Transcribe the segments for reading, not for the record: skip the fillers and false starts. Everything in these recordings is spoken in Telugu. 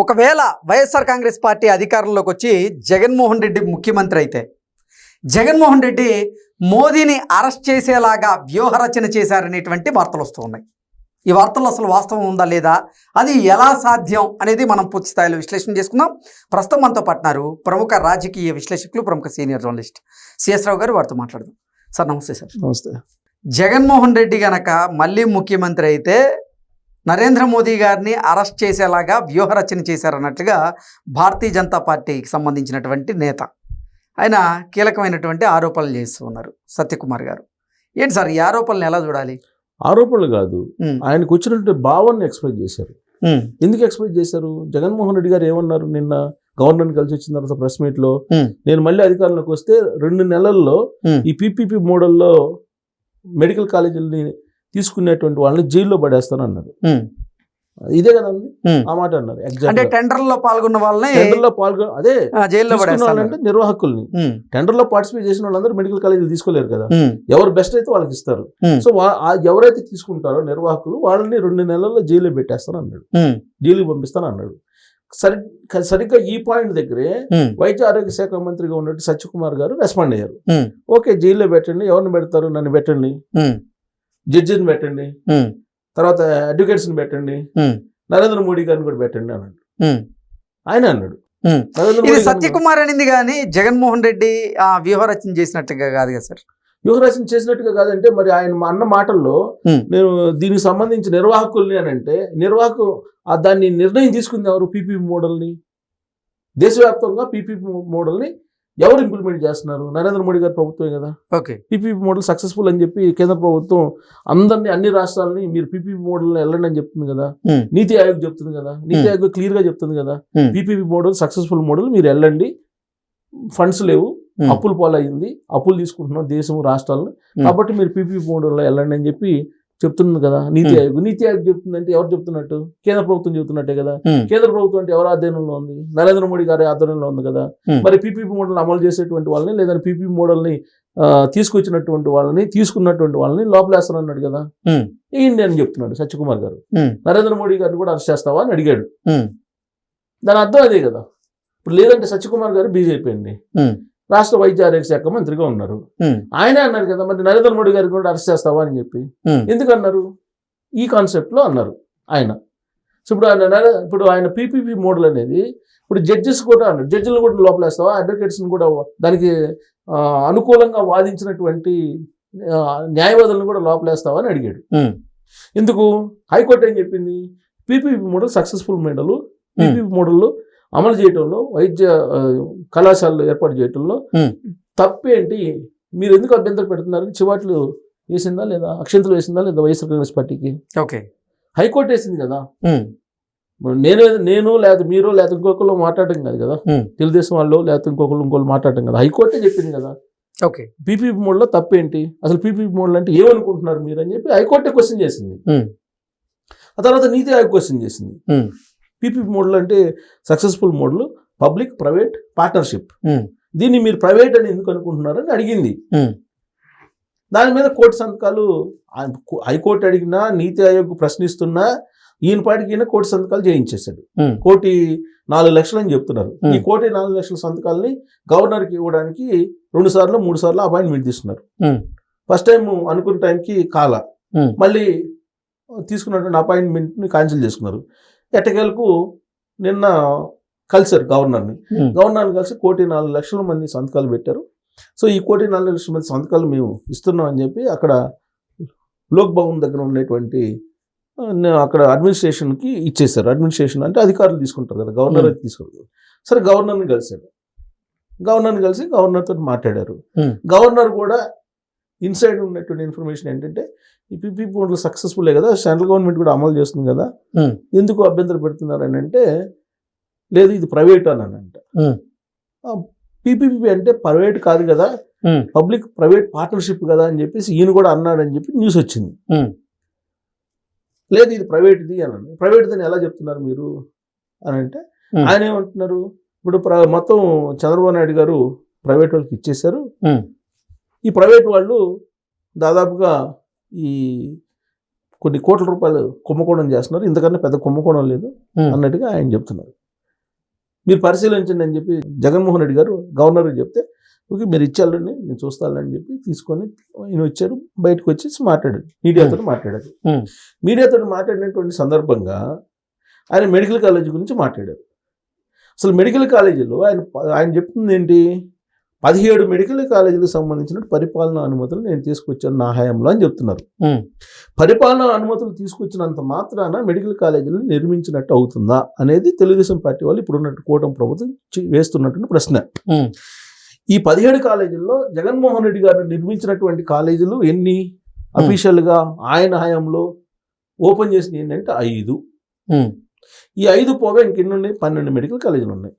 ఒకవేళ వైఎస్ఆర్ కాంగ్రెస్ పార్టీ అధికారంలోకి వచ్చి జగన్మోహన్ రెడ్డి ముఖ్యమంత్రి అయితే జగన్మోహన్ రెడ్డి మోదీని అరెస్ట్ చేసేలాగా వ్యూహరచన చేశారనేటువంటి వార్తలు వస్తూ ఉన్నాయి. ఈ వార్తల్లో అసలు వాస్తవం ఉందా లేదా, అది ఎలా సాధ్యం అనేది మనం పూర్తి స్థాయిలో విశ్లేషణ చేసుకుందాం. ప్రస్తుతం మనతో పాటున్నారు ప్రముఖ రాజకీయ విశ్లేషకులు, ప్రముఖ సీనియర్ జర్నలిస్ట్ సిఎస్ రావు గారు. వారితో మాట్లాడదాం. సార్ నమస్తే. సార్ నమస్తే. జగన్మోహన్ రెడ్డి గనక మళ్ళీ ముఖ్యమంత్రి అయితే నరేంద్ర మోదీ గారిని అరెస్ట్ చేసేలాగా వ్యూహరచన చేశారన్నట్లుగా భారతీయ జనతా పార్టీకి సంబంధించినటువంటి నేత ఆయన కీలకమైనటువంటి ఆరోపణలు చేస్తూ ఉన్నారు, సత్యకుమార్ గారు. ఏంటి సార్ ఈ ఆరోపణలు ఎలా చూడాలి? ఆరోపణలు కాదు, ఆయనకు వచ్చినటువంటి భావాన్ని ఎక్స్ప్రెస్ చేశారు. ఎందుకు ఎక్స్ప్రెస్ చేశారు? జగన్మోహన్ రెడ్డి గారు ఏమన్నారు నిన్న గవర్నర్ని కలిసి వచ్చిన తర్వాత ప్రెస్ మీట్ లో, నేను మళ్ళీ అధికారంలోకి వస్తే 2 నెలల్లో ఈ పీపీపీ మోడల్లో మెడికల్ కాలేజీలని తీసుకునేటువంటి వాళ్ళని జైల్లో పడేస్తాను అన్నారు. ఇదే కదండి ఆ మాట అన్నారు. అంటే టెండర్ లో పాల్గొన్న వాళ్ళని అదే జైల్లో పడేస్తానంటే నిర్వాహకుల్ని, టెండర్ లో పార్టిసిపేట్ చేసిన వాళ్ళందరూ మెడికల్ కాలేజీలు తీసుకోలేరు కదా, ఎవరు బెస్ట్ అయితే వాళ్ళకి ఇస్తారు. సో ఎవరైతే తీసుకుంటారో నిర్వాహకులు వాళ్ళని 2 నెలల్లో జైల్లో పెట్టేస్తాను అన్నాడు, జైలుకి పంపిస్తాను అన్నాడు. సరిగ్గా ఈ పాయింట్ దగ్గరే వైద్య ఆరోగ్య శాఖ మంత్రిగా ఉన్నట్టు సత్యకుమార్ గారు రెస్పాండ్ అయ్యారు. ఓకే, జైల్లో పెట్టండి, ఎవరిని పెడతారు, నన్ను పెట్టండి, జడ్జిని పెట్టండి, తర్వాత అడ్వకేట్స్ని పెట్టండి, నరేంద్ర మోడీ గారిని కూడా పెట్టండి అన్నాడు. ఆయన అన్నాడు. సత్యకుమార్ అనింది కానీ జగన్మోహన్ రెడ్డి వ్యూహరచన చేసినట్టుగా కాదు కదా సార్? వ్యూహరచన చేసినట్టుగా కాదంటే మరి ఆయన అన్న మాటల్లో నేను దీనికి సంబంధించి నిర్వాహకుల్ని అని అంటే, నిర్వాహకు దాన్ని నిర్ణయం తీసుకుంది ఎవరు? పీపీపీ మోడల్ని దేశవ్యాప్తంగా పీపీపీ మోడల్ని ఎవరు ఇంప్లిమెంట్ చేస్తున్నారు? నరేంద్ర మోడీ గారి ప్రభుత్వమే కదా. ఓకే, పీపీపీ మోడల్ సక్సెస్ఫుల్ అని చెప్పి కేంద్ర ప్రభుత్వం అన్ని రాష్ట్రాలని మీరు పీపీపీ మోడల్ వెళ్ళండి అని చెప్తుంది కదా. నీతి ఆయోగ్ చెప్తుంది కదా, నీతి ఆయోగ్ క్లియర్ గా చెప్తుంది కదా, పీపీపీ మోడల్ సక్సెస్ఫుల్ మోడల్, మీరు వెళ్ళండి, ఫండ్స్ లేవు, అప్పులు పాలయ్యింది, అప్పులు తీసుకుంటున్నాం దేశం రాష్ట్రాలను, కాబట్టి మీరు పీపీపీ మోడల్లో వెళ్ళండి అని చెప్పి చెప్తుంది కదా నీతి ఆయోగ్. నీతి ఆయోగ్ చెప్తుందంటే ఎవరు చెప్తున్నట్టు? కేంద్ర ప్రభుత్వం చెప్తున్నట్టే కదా. కేంద్ర ప్రభుత్వం అంటే ఎవరు ఆధ్వర్యంలో ఉంది? నరేంద్ర మోడీ గారి ఆధ్వర్యంలో ఉంది కదా. మరి పీపీపీ మోడల్ అమలు చేసేటువంటి వాళ్ళని, లేదా పీపీపీ మోడల్ని తీసుకొచ్చినటువంటి వాళ్ళని, తీసుకున్నటువంటి వాళ్ళని లోపలేస్తానన్నాడు కదా. ఏంటి అని చెప్తున్నాడు సత్యకుమార్ గారు. నరేంద్ర మోడీ గారిని కూడా అరెస్ట్ చేస్తావా అని అడిగాడు. దాని అర్థం అదే కదా. ఇప్పుడు లేదంటే సత్యకుమార్ గారు బీజేపీ అండి, రాష్ట్ర వైద్య ఆరోగ్య శాఖ మంత్రిగా ఉన్నారు. ఆయనే అన్నారు కదా, మరి నరేంద్ర మోడీ గారికి కూడా అరెస్ట్ చేస్తావా అని చెప్పి. ఎందుకు అన్నారు? ఈ కాన్సెప్ట్ లో అన్నారు ఆయన. సో ఇప్పుడు ఆయన పీపీపీ మోడల్ అనేది ఇప్పుడు జడ్జెస్ కూడా అన్నారు, జడ్జిలను కూడా లోపలేస్తావా, అడ్వకేట్స్ని కూడా దానికి అనుకూలంగా వాదించినటువంటి న్యాయవాదులను కూడా లోపలేస్తావా అని అడిగాడు. ఎందుకు? హైకోర్టు ఏం చెప్పింది? PPP model successful model, PPP మోడల్లో అమలు చేయటంలో, వైద్య కళాశాలలు ఏర్పాటు చేయటంలో తప్పేంటి, మీరు ఎందుకు అభ్యంతరం పెడుతున్నారు? చివాట్లు వేసిందా లేదా, అక్షంతలు వేసిందా లేదా వైఎస్ఆర్ కాంగ్రెస్ పార్టీకి? ఓకే, హైకోర్టు వేసింది కదా. నేను లేదా మీరు లేదా ఇంకొకళ్ళు మాట్లాడటం కాదు కదా, తెలుగుదేశం వాళ్ళు లేదా ఇంకొకళ్ళు మాట్లాడటం కదా, హైకోర్టే చెప్పింది కదా. ఓకే, పీపీపీ మోడల్లో తప్పేంటి, అసలు పీపీపీ మోడల్ అంటే ఏమనుకుంటున్నారు మీరు అని చెప్పి హైకోర్టే క్వశ్చన్ చేసింది. ఆ తర్వాత నీతి ఆయోగ్ క్వశ్చన్ చేసింది. పీపీపీ మోడల్ అంటే successful model, public private partnership, దీన్ని మీరు ప్రైవేట్ అని ఎందుకు అనుకుంటున్నారని అడిగింది. దాని మీద కోర్టు సంతకాలు, హైకోర్టు అడిగినా నీతి ఆయోగ్ ప్రశ్నిస్తున్నా ఈయన పాటికి ఈయన కోర్టు సంతకాలు చేయించేశాడు. 1,04,00,000 అని చెప్తున్నారు. ఈ 1,04,00,000 సంతకాలని గవర్నర్కి ఇవ్వడానికి 2 సార్లు 3 సార్లు అపాయింట్మెంట్ తీసుకున్నారు. ఫస్ట్ టైం అనుకున్న టైంకి కాల, మళ్ళీ తీసుకున్నటువంటి అపాయింట్మెంట్ని క్యాన్సిల్ చేసుకున్నారు. ఎట్టకేలకు నిన్న కలిశారు గవర్నర్ని కలిసి 1,04,00,000 మంది సంతకాలు పెట్టారు. సో ఈ 1,04,00,000 మంది సంతకాలు మేము ఇస్తున్నాం అని చెప్పి అక్కడ లోక్ భవన్ దగ్గర ఉండేటువంటి అక్కడ అడ్మినిస్ట్రేషన్కి ఇచ్చేసారు. అడ్మినిస్ట్రేషన్ అంటే అధికారులు తీసుకుంటారు కదా, గవర్నర్ అయితే తీసుకుంటారు. సరే, గవర్నర్ని కలిశారు. గవర్నర్ని కలిసి గవర్నర్తో మాట్లాడారు. గవర్నర్ కూడా ఇన్సైడ్ ఉన్నటువంటి ఇన్ఫర్మేషన్ ఏంటంటే, ఈ పీపీపీ మోడల్ సక్సెస్ఫుల్లే కదా, సెంట్రల్ గవర్నమెంట్ కూడా అమలు చేస్తుంది కదా, ఎందుకు అభ్యంతరం పెడుతున్నారు అని అంటే, లేదు ఇది ప్రైవేట్ అని అంట. పీపీపీ అంటే ప్రైవేట్ కాదు కదా, పబ్లిక్ ప్రైవేట్ పార్ట్నర్షిప్ కదా అని చెప్పేసి ఈయన కూడా అన్నాడని చెప్పి న్యూస్ వచ్చింది. లేదు ఇది ప్రైవేట్ ఇది అని. ప్రైవేట్ అని ఎలా చెప్తున్నారు మీరు అని అంటే, ఆయన ఏమంటున్నారు, ఇప్పుడు మొత్తం చంద్రబాబు నాయుడు గారు ప్రైవేట్ వాళ్ళకి ఇచ్చేశారు, ఈ ప్రైవేట్ వాళ్ళు దాదాపుగా ఈ కొన్ని కోట్ల రూపాయలు కుంభకోణం చేస్తున్నారు, ఇంతకన్నా పెద్ద కుంభకోణం లేదు అన్నట్టుగా ఆయన చెప్తున్నారు. మీరు పరిశీలించండి అని చెప్పి జగన్మోహన్ రెడ్డి గారు గవర్నర్కి చెప్తే ఓకే మీరు ఇచ్చారండి నేను చూస్తానని చెప్పి తీసుకొని ఆయన వచ్చారు, బయటకు వచ్చి మాట్లాడాడు, మీడియాతో మాట్లాడారు. మీడియాతో మాట్లాడినటువంటి సందర్భంగా ఆయన మెడికల్ కాలేజీ గురించి మాట్లాడారు. అసలు మెడికల్ కాలేజీలో ఆయన చెప్తుంది ఏంటి, 17 మెడికల్ కాలేజీలకు సంబంధించిన పరిపాలనా అనుమతులు నేను తీసుకొచ్చాను నా హయాంలో అని చెప్తున్నారు. పరిపాలనా అనుమతులు తీసుకొచ్చినంత మాత్రాన మెడికల్ కాలేజీలు నిర్మించినట్టు అవుతుందా అనేది తెలుగుదేశం పార్టీ వాళ్ళు ఇప్పుడున్నట్టు కూటమి ప్రభుత్వం వేస్తున్నటువంటి ప్రశ్న. ఈ 17 కాలేజీల్లో జగన్మోహన్ రెడ్డి గారు నిర్మించినటువంటి కాలేజీలు ఎన్ని అఫీషియల్గా ఆయన హయాంలో ఓపెన్ చేసిన ఏంటంటే 5. ఈ 5 పోగా ఇంకెన్ని ఉన్నాయి, 12 మెడికల్ కాలేజీలు ఉన్నాయి.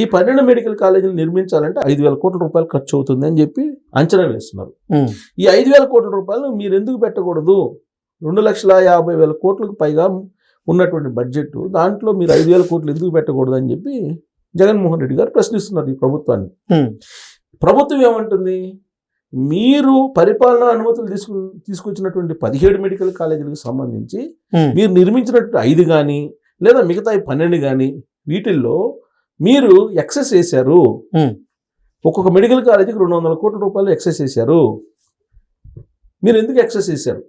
ఈ 12 మెడికల్ కాలేజీలు నిర్మించాలంటే 5,000 కోట్ల రూపాయలు ఖర్చు అవుతుంది అని చెప్పి అంచనా వేస్తున్నారు. ఈ 5,000 కోట్ల రూపాయలు మీరు ఎందుకు పెట్టకూడదు, 2,50,000 కోట్లకు పైగా ఉన్నటువంటి బడ్జెట్, దాంట్లో మీరు 5,000 కోట్లు ఎందుకు పెట్టకూడదు అని చెప్పి జగన్మోహన్ రెడ్డి గారు ప్రశ్నిస్తున్నారు ఈ ప్రభుత్వాన్ని. ప్రభుత్వం ఏమంటుంది, మీరు పరిపాలనా అనుమతులు తీసుకొచ్చినటువంటి 17 మెడికల్ కాలేజీలకు సంబంధించి మీరు నిర్మించినట్టు 5 కానీ లేదా మిగతా 12 కానీ వీటిల్లో మీరు ఎక్సెస్ చేశారు. ఒక్కొక్క మెడికల్ కాలేజీకి 200 కోట్ల రూపాయలు ఎక్సెస్ చేశారు. మీరు ఎందుకు ఎక్సెస్ చేశారు?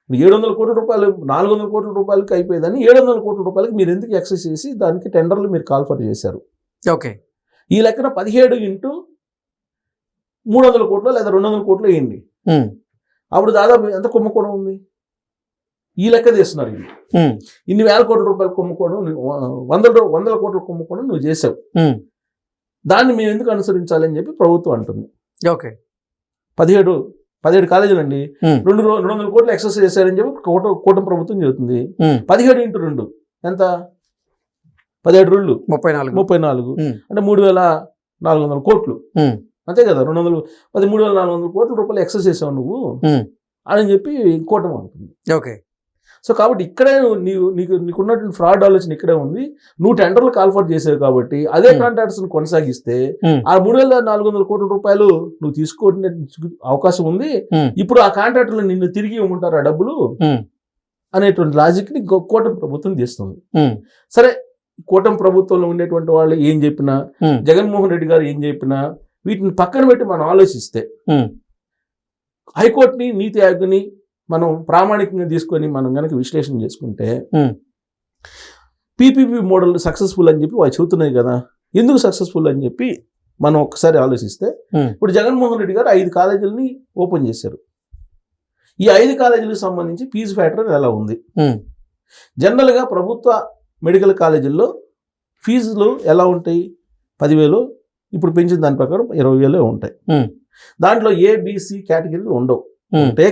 700 కోట్ల రూపాయలు 400 కోట్ల రూపాయలకి అయిపోయేదాన్ని 700 కోట్ల రూపాయలకి మీరు ఎందుకు ఎక్సెస్ చేసి దానికి టెండర్లు మీరు కాల్ఫర్ చేశారు? ఓకే, ఈ లెక్కన 17 ఇంటూ 300 కోట్లు లేదా 200 కోట్లు వేయండి. అప్పుడు దాదాపు ఎంత కుంభకోణం ఉంది? ఈ లెక్క తీస్తున్నారు. ఇన్ని వేల కోట్ల రూపాయలు కుంభకోణం, వందల కోట్ల కుంభకోణం నువ్వు చేసావు, దాన్ని మేము ఎందుకు అనుసరించాలి అని చెప్పి ప్రభుత్వం అంటుంది. ఓకే, 17 కాలేజీలు అండి, 200 కోట్లు ఎక్సెస్ చేశారని చెప్పి కూటమి ప్రభుత్వం చెబుతుంది. 17 ఇంటూ 2 ఎంత? 17 రూళ్ళు 34 అంటే 3,400 కోట్లు, అంతే కదా. 13,400 కోట్ల రూపాయలు ఎక్సెస్ చేసావు నువ్వు అని చెప్పి కూటమి అంటుంది. ఓకే, సో కాబట్టి ఇక్కడే నీకున్నటువంటి ఫ్రాడ్ ఆలోచన ఇక్కడే ఉంది. నువ్వు టెండర్లు కాల్ఫర్ చేసావు కాబట్టి అదే కాంట్రాక్ట్స్ కొనసాగిస్తే ఆ 3,400 కోట్ల రూపాయలు నువ్వు తీసుకోవడం అవకాశం ఉంది. ఇప్పుడు ఆ కాంట్రాక్టులు నిన్ను తిరిగి ఇవ్వమంటారు ఆ డబ్బులు అనేటువంటి లాజిక్ ని కూటమి ప్రభుత్వం తీస్తుంది. సరే, కూటమి ప్రభుత్వంలో ఉండేటువంటి వాళ్ళు ఏం చెప్పినా, జగన్మోహన్ రెడ్డి గారు ఏం చెప్పినా వీటిని పక్కన పెట్టి మనం ఆలోచిస్తే, హైకోర్టుని నీతి ఆయోగ్ని మనం ప్రామాణికంగా తీసుకొని మనం కనుక విశ్లేషణ చేసుకుంటే పీపీపీ మోడల్ సక్సెస్ఫుల్ అని చెప్పి వాళ్ళు చెబుతున్నాయి కదా. ఎందుకు సక్సెస్ఫుల్ అని చెప్పి మనం ఒకసారి ఆలోచిస్తే, ఇప్పుడు జగన్మోహన్ రెడ్డి గారు 5 కాలేజీలని ఓపెన్ చేశారు. ఈ 5 కాలేజీలకు సంబంధించి ఫీజు ఫ్యాక్టర్ ఎలా ఉంది? జనరల్గా ప్రభుత్వ మెడికల్ కాలేజీల్లో ఫీజులు ఎలా ఉంటాయి? 10,000, ఇప్పుడు పెంచిన దాని ప్రకారం 20,000 ఉంటాయి. దాంట్లో ఏబిసి కేటగిరీలు ఉండవు, ఒకటే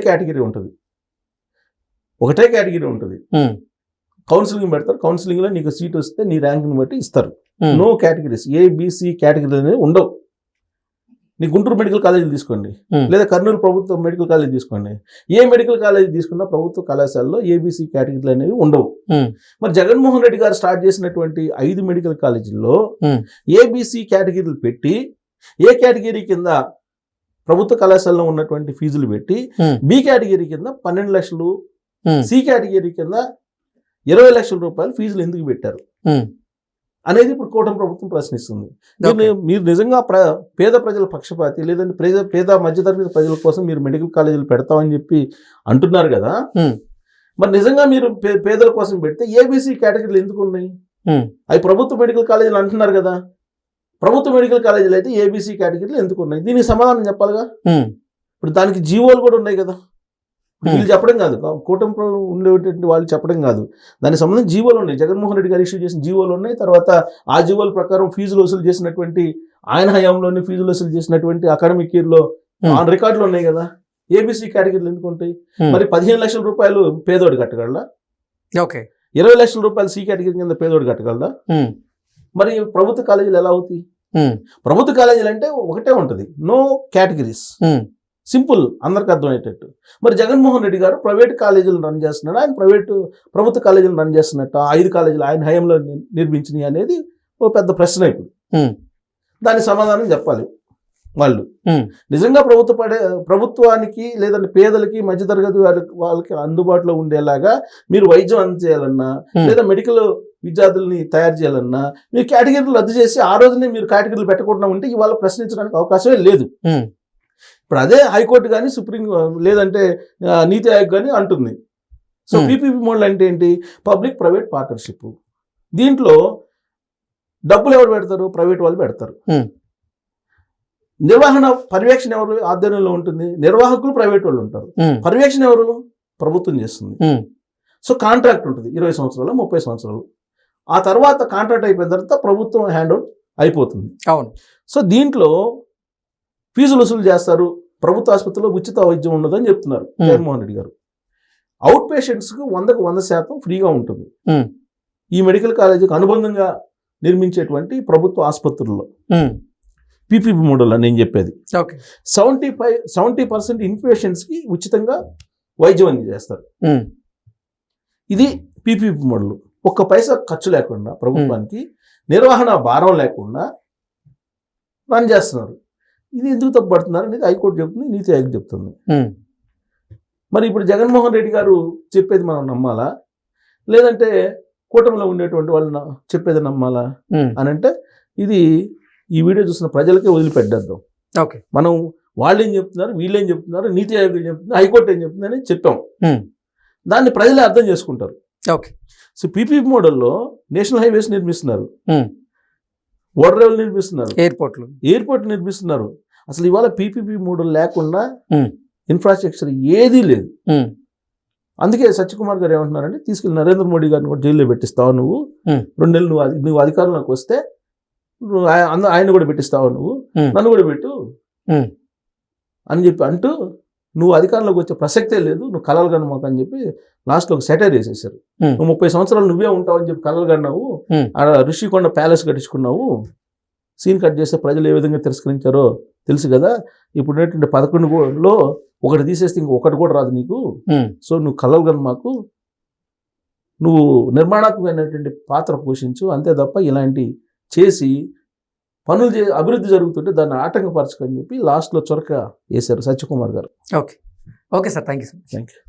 కేటగిరీ ఉంటుంది. కౌన్సిలింగ్ పెడతారు, కౌన్సిలింగ్లో నీకు సీట్ వస్తే నీ ర్యాంక్ని బట్టి ఇస్తారు. నో కేటగిరీస్, ఏబిసి కేటగిరీలు అనేవి ఉండవు. నీ గుంటూరు మెడికల్ కాలేజీలు తీసుకోండి, లేదా కర్నూలు ప్రభుత్వ మెడికల్ కాలేజీ తీసుకోండి, ఏ మెడికల్ కాలేజీ తీసుకున్నా ప్రభుత్వ కళాశాలలో ఏబిసి కేటగిరీలు అనేవి ఉండవు. మరి జగన్మోహన్ రెడ్డి గారు స్టార్ట్ చేసినటువంటి 5 మెడికల్ కాలేజీల్లో ఏబిసి కేటగిరీలు పెట్టి, ఏ కేటగిరీ కింద ప్రభుత్వ కళాశాలలో ఉన్నటువంటి ఫీజులు పెట్టి, బి కేటగిరీ కింద 12 లక్షలు, సి కేటగిరీ కింద 20 లక్షల రూపాయలు ఫీజులు ఎందుకు పెట్టారు అనేది ఇప్పుడు కూటమి ప్రభుత్వం ప్రశ్నిస్తుంది. మీరు నిజంగా పేద ప్రజల పక్షపాతి, లేదంటే పేద మధ్యతరగతి ప్రజల కోసం మీరు మెడికల్ కాలేజీలు పెడతామని చెప్పి అంటున్నారు కదా. మరి నిజంగా మీరు పేదల కోసం పెడితే ఏబిసి కేటగిరీలు ఎందుకు ఉన్నాయి? అవి ప్రభుత్వ మెడికల్ కాలేజీలు అంటున్నారు కదా. ప్రభుత్వ మెడికల్ కాలేజీలు అయితే ఏబిసి కేటగిరీలు ఎందుకు ఉన్నాయి? దీనికి సమాధానం చెప్పాలిగా. ఇప్పుడు దానికి జీవోలు కూడా ఉన్నాయి కదా. వీళ్ళు చెప్పడం కాదు, కూటమి ఉండేటువంటి వాళ్ళు చెప్పడం కాదు, దానికి సంబంధించి జీవోలు ఉన్నాయి. జగన్మోహన్ రెడ్డి గారు ఇష్యూ చేసిన జీవోలు ఉన్నాయి. తర్వాత ఆ జీవోల ప్రకారం ఫీజులు వసూలు చేసినటువంటి, ఆయన హయాంలోనే ఫీజులు వసూలు చేసినటువంటి అకాడమిక్ ఇయర్లో ఆన్ రికార్డులు ఉన్నాయి కదా. ఏబిసి కేటగిరీలు ఎందుకు ఉంటాయి? మరి 15 లక్షల రూపాయలు పేదోడు కట్టగలరా? ఓకే, 20 లక్షల రూపాయలు సి కేటగిరీ కింద పేదోడు కట్టగలరా? మరి ప్రభుత్వ కాలేజీలు ఎలా అవుతాయి? ప్రభుత్వ కాలేజీలు అంటే ఒకటే ఉంటుంది, నో కేటగిరీస్, సింపుల్, అందరికి అర్థమయ్యేటట్టు. మరి జగన్మోహన్ రెడ్డి గారు ప్రైవేట్ కాలేజీలు రన్ చేస్తున్నాడు, ఆయన ప్రభుత్వ కాలేజీలు రన్ చేస్తున్నట్టు 5 కాలేజీలు ఆయన హయాంలో నిర్మించినాయి అనేది ఓ పెద్ద ప్రశ్న. ఇప్పుడు దానికి సమాధానం చెప్పాలి వాళ్ళు. నిజంగా ప్రభుత్వానికి లేదంటే పేదలకి, మధ్యతరగతి వాళ్ళకి అందుబాటులో ఉండేలాగా మీరు వైద్యం అందజేయాలన్నా, లేదా మెడికల్ విద్యార్థుల్ని తయారు చేయాలన్నా మీరు కేటగిరీలు రద్దు చేసి ఆ రోజునే మీరు కేటగిరీలు పెట్టకుండా ఉంటే ఇవాళ ప్రశ్నించడానికి అవకాశమే లేదు. ఇప్పుడు అదే హైకోర్టు కానీ సుప్రీం లేదంటే నీతి ఆయోగ్ కానీ అంటుంది. సో పీపీపీ మోడల్ అంటే ఏంటి? Public private partnership. దీంట్లో డబ్బులు ఎవరు పెడతారు? ప్రైవేట్ వాళ్ళు పెడతారు. నిర్వహణ పర్యవేక్షణ ఎవరు ఆధ్వర్యంలో ఉంటుంది? నిర్వాహకులు ప్రైవేట్ వాళ్ళు ఉంటారు. పర్యవేక్షణ ఎవరు? ప్రభుత్వం చేస్తుంది. సో కాంట్రాక్ట్ ఉంటుంది 20 సంవత్సరాలు 30 సంవత్సరాలు. ఆ తర్వాత కాంట్రాక్ట్ అయిపోయిన తర్వాత ప్రభుత్వం హ్యాండ్ ఓవర్ అయిపోతుంది. అవును. సో దీంట్లో ఫీజులు వసూలు చేస్తారు, ప్రభుత్వ ఆసుపత్రిలో ఉచిత వైద్యం ఉండదు అని చెప్తున్నారు జగన్మోహన్ రెడ్డి గారు. అవుట్ పేషెంట్స్కి 100% ఫ్రీగా ఉంటుంది ఈ మెడికల్ కాలేజీకి అనుబంధంగా నిర్మించేటువంటి ప్రభుత్వ ఆసుపత్రుల్లో. పీపీపీ మోడల్ అని నేను చెప్పేది. 70% ఇన్పేషెంట్స్కి ఉచితంగా వైద్యం అందజేస్తారు. ఇది పీపీపీ మోడల్. ఒక్క పైసా ఖర్చు లేకుండా ప్రభుత్వానికి నిర్వహణ భారం లేకుండా రన్ చేస్తున్నారు. ఇది ఎందుకు తప్పుపడుతున్నారు అనేది హైకోర్టు చెప్తుంది, నీతి ఆయోగ్ చెప్తుంది. మరి ఇప్పుడు జగన్మోహన్ రెడ్డి గారు చెప్పేది మనం నమ్మాలా, లేదంటే కూటమిలో ఉండేటువంటి వాళ్ళు చెప్పేది నమ్మాలా అని అంటే ఇది ఈ వీడియో చూసిన ప్రజలకే వదిలిపెట్టేద్దాం. మనం వాళ్ళు ఏం చెప్తున్నారు, వీళ్ళు ఏం చెప్తున్నారు, నీతి ఆయోగ్ ఏం చెప్తున్నారు, హైకోర్టు ఏం చెప్తుంది అని చెప్పాం. దాన్ని ప్రజలే అర్థం చేసుకుంటారు. సో పీపీపీ మోడల్లో నేషనల్ హైవేస్ నిర్మిస్తున్నారు, ఓడర్ రైలు నిర్మిస్తున్నారు, ఎయిర్పోర్ట్ నిర్మిస్తున్నారు. అసలు ఇవాళ పీపీపీ మోడల్ లేకుండా ఇన్ఫ్రాస్ట్రక్చర్ ఏదీ లేదు. అందుకే సత్యకుమార్ గారు ఏమంటున్నారంటే తీసుకెళ్ళి నరేంద్ర మోడీ గారిని కూడా జైల్లో పెట్టిస్తావు నువ్వు, 2 నెలలు నువ్వు అధికారంలోకి వస్తే ఆయన కూడా పెట్టిస్తావు, నువ్వు నన్ను కూడా పెట్టు అని చెప్పి అంటూ నువ్వు అధికారంలోకి వచ్చే ప్రసక్తే లేదు, నువ్వు కలలు కనమాకు అని చెప్పి లాస్ట్లో ఒక సెటైర్ వేసేసారు. నువ్వు 30 సంవత్సరాలు నువ్వే ఉంటావు అని చెప్పి కలలు కన్నావు, ఆడ ఋషికొండ ప్యాలెస్ కట్టించుకున్నావు, సీన్ కట్ చేస్తే ప్రజలు ఏ విధంగా తిరస్కరించారో తెలుసు కదా. ఇప్పుడు 11లో ఒకటి తీసేస్తే ఇంకొకటి కూడా రాదు నీకు. సో నువ్వు కలలు కనమాకు, నువ్వు నిర్మాణాత్మకమైనటువంటి పాత్ర పోషించు, అంతే తప్ప ఇలాంటి చేసి పనులు అభివృద్ధి జరుగుతుంటే దాన్ని ఆటంకపరచుకొని చెప్పి లాస్ట్లో చొరక వేశారు సత్యకుమార్ గారు. Okay sir, thank you.